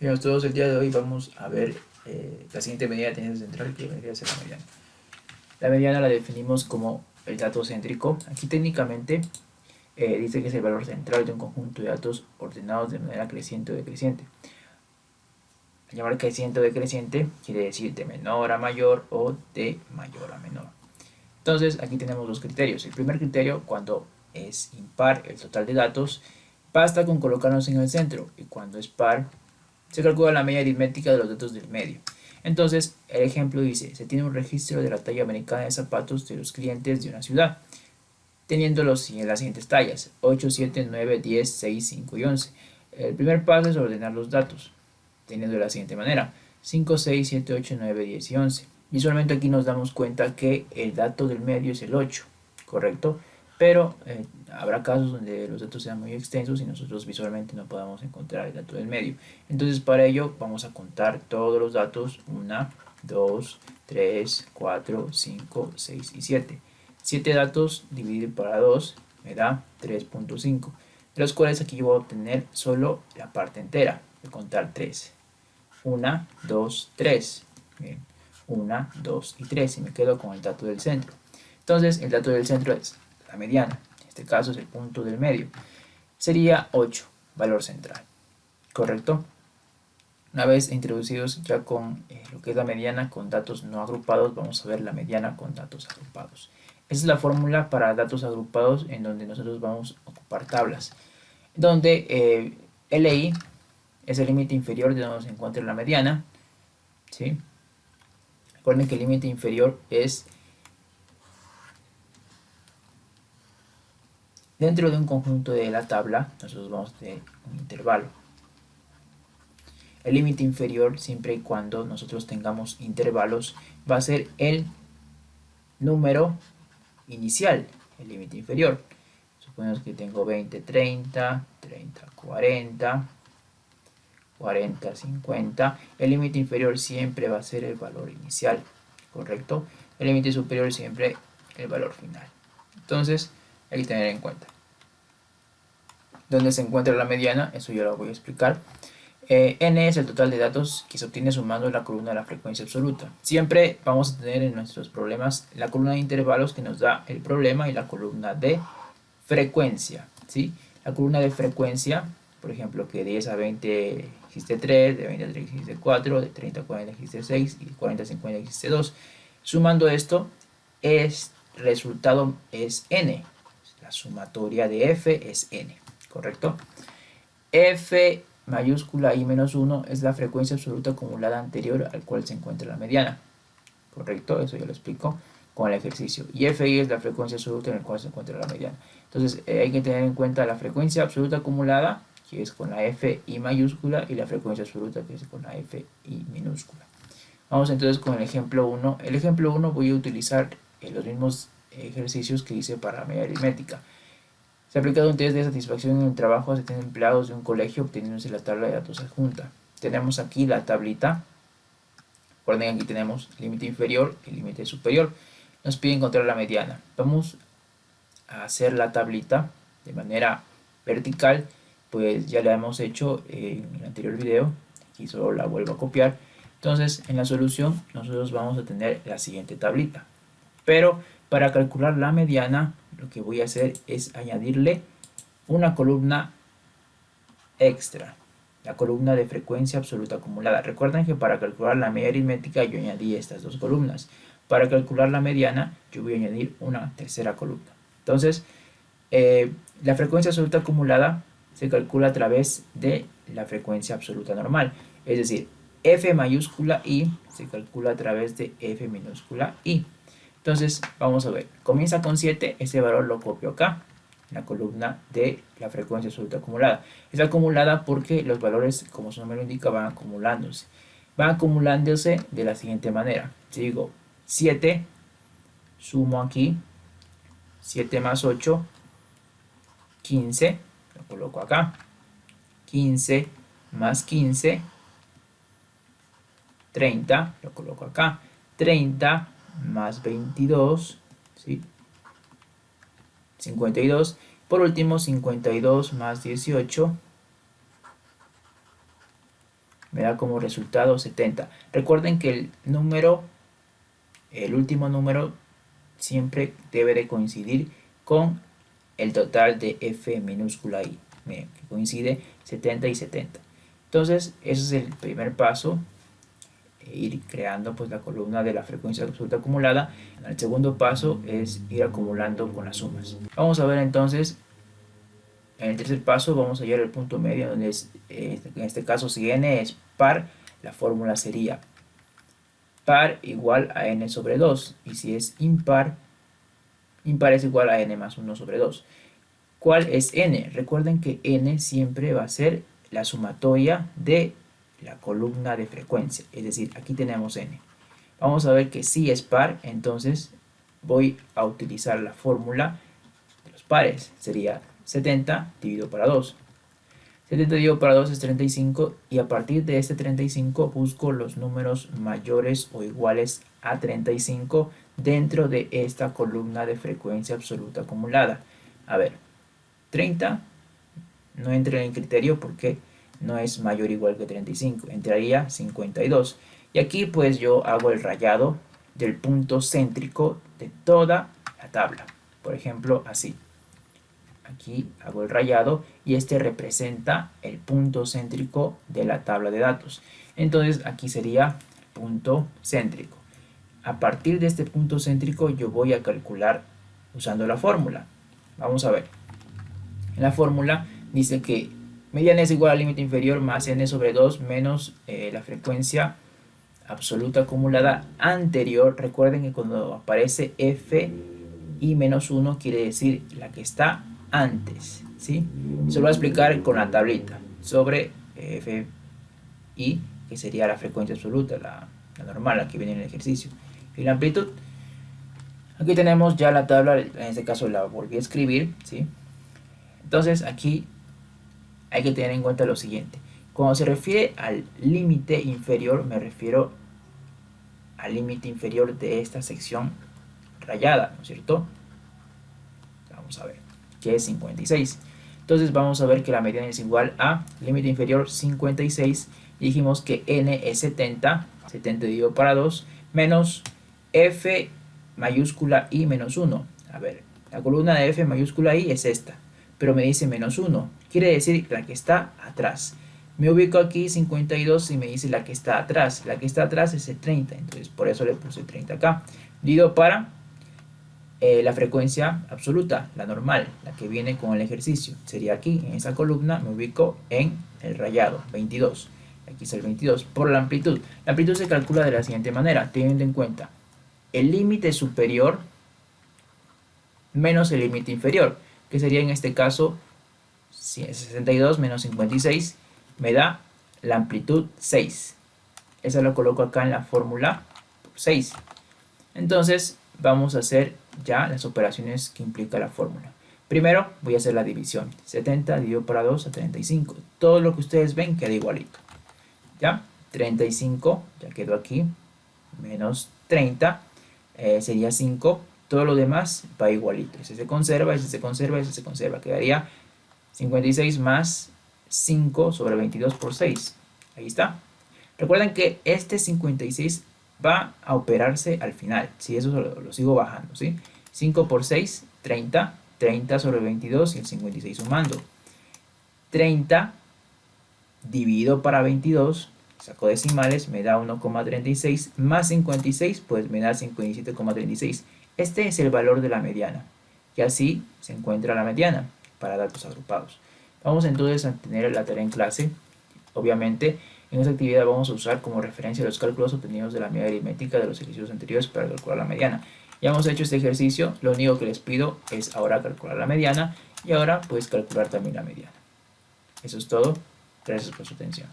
Bien, todos el día de hoy vamos a ver la siguiente medida de tendencia central que vendría a ser la mediana. La mediana la definimos como el dato céntrico. Aquí técnicamente dice que es el valor central de un conjunto de datos ordenados de manera creciente o decreciente. Al llamar creciente o decreciente quiere decir de menor a mayor o de mayor a menor. Entonces aquí tenemos dos criterios. El primer criterio, cuando es impar el total de datos, basta con colocarnos en el centro, y cuando es par se calcula la media aritmética de los datos del medio. Entonces, el ejemplo dice, se tiene un registro de la talla americana de zapatos de los clientes de una ciudad, teniendo las siguientes tallas, 8, 7, 9, 10, 6, 5 y 11. El primer paso es ordenar los datos, teniendo de la siguiente manera, 5, 6, 7, 8, 9, 10 y 11. Visualmente aquí nos damos cuenta que el dato del medio es el 8, ¿correcto? Pero habrá casos donde los datos sean muy extensos y nosotros visualmente no podamos encontrar el dato del medio. Entonces para ello vamos a contar todos los datos, 1, 2, 3, 4, 5, 6 y 7. 7 datos dividido para 2 me da 3.5, de los cuales aquí yo voy a obtener solo la parte entera, de contar 3. 1, 2, 3. Bien. 1, 2 y 3 y me quedo con el dato del centro. Entonces el dato del centro es la mediana, en este caso es el punto del medio. Sería 8, valor central, ¿correcto? Una vez introducidos ya con lo que es la mediana con datos no agrupados, vamos a ver la mediana con datos agrupados. Esa es la fórmula para datos agrupados en donde nosotros vamos a ocupar tablas, donde LI es el límite inferior de donde se encuentra la mediana, ¿sí? Recuerden que el límite inferior es dentro de un conjunto de la tabla, nosotros vamos a tener un intervalo. El límite inferior, siempre y cuando nosotros tengamos intervalos, va a ser el número inicial, el límite inferior. Suponemos que tengo 20, 30, 30, 40, 40, 50. El límite inferior siempre va a ser el valor inicial, ¿correcto? El límite superior siempre el valor final. Entonces, hay que tener en cuenta. ¿Dónde se encuentra la mediana? Eso ya lo voy a explicar. N es el total de datos que se obtiene sumando la columna de la frecuencia absoluta. Siempre vamos a tener en nuestros problemas la columna de intervalos que nos da el problema y la columna de frecuencia, ¿sí? La columna de frecuencia, por ejemplo, que de 10 a 20 existe 3, de 20 a 30 existe 4, de 30 a 40 existe 6 y de 40 a 50 existe 2. Sumando esto, el resultado es n. La sumatoria de f es n, ¿correcto? F mayúscula i menos 1 es la frecuencia absoluta acumulada anterior al cual se encuentra la mediana, ¿correcto? Eso ya lo explico con el ejercicio. Y Fi es la frecuencia absoluta en la cual se encuentra la mediana. Entonces hay que tener en cuenta la frecuencia absoluta acumulada, que es con la Fi mayúscula, y la frecuencia absoluta, que es con la Fi minúscula. Vamos entonces con el ejemplo 1. El ejemplo 1 voy a utilizar los mismos ejercicios que hice para media aritmética. Se ha aplicado un test de satisfacción en el trabajo a 70 empleados de un colegio obteniéndose la tabla de datos adjunta. Tenemos aquí la tablita. Recuerden, aquí tenemos el límite inferior y el límite superior. Nos pide encontrar la mediana. Vamos a hacer la tablita de manera vertical, pues ya la hemos hecho en el anterior video. Aquí solo la vuelvo a copiar. Entonces, en la solución nosotros vamos a tener la siguiente tablita. Pero para calcular la mediana, lo que voy a hacer es añadirle una columna extra, la columna de frecuencia absoluta acumulada. Recuerden que para calcular la media aritmética yo añadí estas dos columnas. Para calcular la mediana yo voy a añadir una tercera columna. Entonces, la frecuencia absoluta acumulada se calcula a través de la frecuencia absoluta normal. Es decir, F mayúscula I se calcula a través de F minúscula I. Entonces, vamos a ver. Comienza con 7, ese valor lo copio acá, en la columna de la frecuencia absoluta acumulada. Es acumulada porque los valores, como su nombre lo indica, van acumulándose. Van acumulándose de la siguiente manera. Si digo 7, sumo aquí, 7 más 8, 15, lo coloco acá. 15 más 15, 30, lo coloco acá. 30 más 22, ¿sí? 52. Por último, 52 más 18, me da como resultado 70. Recuerden que el último número siempre debe de coincidir con el total de f minúscula i. Miren, que coincide 70 y 70. Entonces, ese es el primer paso, ir creando pues la columna de la frecuencia absoluta acumulada. El segundo paso es ir acumulando con las sumas. Vamos a ver entonces, en el tercer paso vamos a hallar el punto medio, donde en este caso si n es par, la fórmula sería par igual a n sobre 2, y si es impar, impar es igual a n más 1 sobre 2. ¿Cuál es n? Recuerden que n siempre va a ser la sumatoria de la columna de frecuencia, es decir, aquí tenemos n. Vamos a ver que si es par, entonces voy a utilizar la fórmula de los pares, sería 70 dividido para 2. 70 dividido para 2 es 35, y a partir de este 35 busco los números mayores o iguales a 35 dentro de esta columna de frecuencia absoluta acumulada. A ver, 30 no entra en el criterio porque no es mayor o igual que 35, entraría 52. Y aquí pues yo hago el rayado del punto céntrico de toda la tabla. Por ejemplo, así. Aquí hago el rayado y este representa el punto céntrico de la tabla de datos. Entonces aquí sería el punto céntrico. A partir de este punto céntrico yo voy a calcular usando la fórmula. Vamos a ver. En la fórmula dice que mediana es igual al límite inferior más n sobre 2 menos la frecuencia absoluta acumulada anterior. Recuerden que cuando aparece f y menos 1 quiere decir la que está antes, ¿sí? Se lo voy a explicar con la tablita sobre f y, que sería la frecuencia absoluta, la normal, la que viene en el ejercicio. Y la amplitud. Aquí tenemos ya la tabla, en este caso la volví a escribir, ¿sí? Entonces aquí hay que tener en cuenta lo siguiente. Cuando se refiere al límite inferior, me refiero al límite inferior de esta sección rayada, ¿no es cierto? Vamos a ver, que es 56. Entonces vamos a ver que la mediana es igual a límite inferior 56. Y dijimos que n es 70, 70 dividido para 2, menos f mayúscula i menos 1. A ver, la columna de f mayúscula i es esta, pero me dice menos 1, quiere decir la que está atrás. Me ubico aquí 52 y me dice la que está atrás. La que está atrás es el 30, entonces por eso le puse 30 acá. Dividido para la frecuencia absoluta, la normal, la que viene con el ejercicio. Sería aquí, en esa columna, me ubico en el rayado, 22. Aquí está el 22. Por la amplitud. La amplitud se calcula de la siguiente manera, teniendo en cuenta el límite superior menos el límite inferior, que sería en este caso 62 menos 56, me da la amplitud 6. Esa lo coloco acá en la fórmula por 6. Entonces vamos a hacer ya las operaciones que implica la fórmula. Primero voy a hacer la división. 70 dividido para 2 a 35. Todo lo que ustedes ven queda igualito. ¿Ya? 35 ya quedó aquí. Menos 30 sería 5. Todo lo demás va igualito. Ese se conserva, ese se conserva, ese se conserva. Quedaría 56 más 5 sobre 22 por 6. Ahí está. Recuerden que este 56 va a operarse al final. Si eso lo sigo bajando, ¿sí? 5 por 6, 30. 30 sobre 22 y el 56 sumando. 30 dividido para 22, saco decimales, me da 1,36 más 56, pues me da 57,36. Este es el valor de la mediana. Y así se encuentra la mediana para datos agrupados. Vamos entonces a tener la tarea en clase. Obviamente, en esta actividad vamos a usar como referencia los cálculos obtenidos de la media aritmética de los ejercicios anteriores para calcular la mediana. Ya hemos hecho este ejercicio, lo único que les pido es ahora calcular la mediana y ahora pues calcular también la mediana. Eso es todo. Gracias por su atención.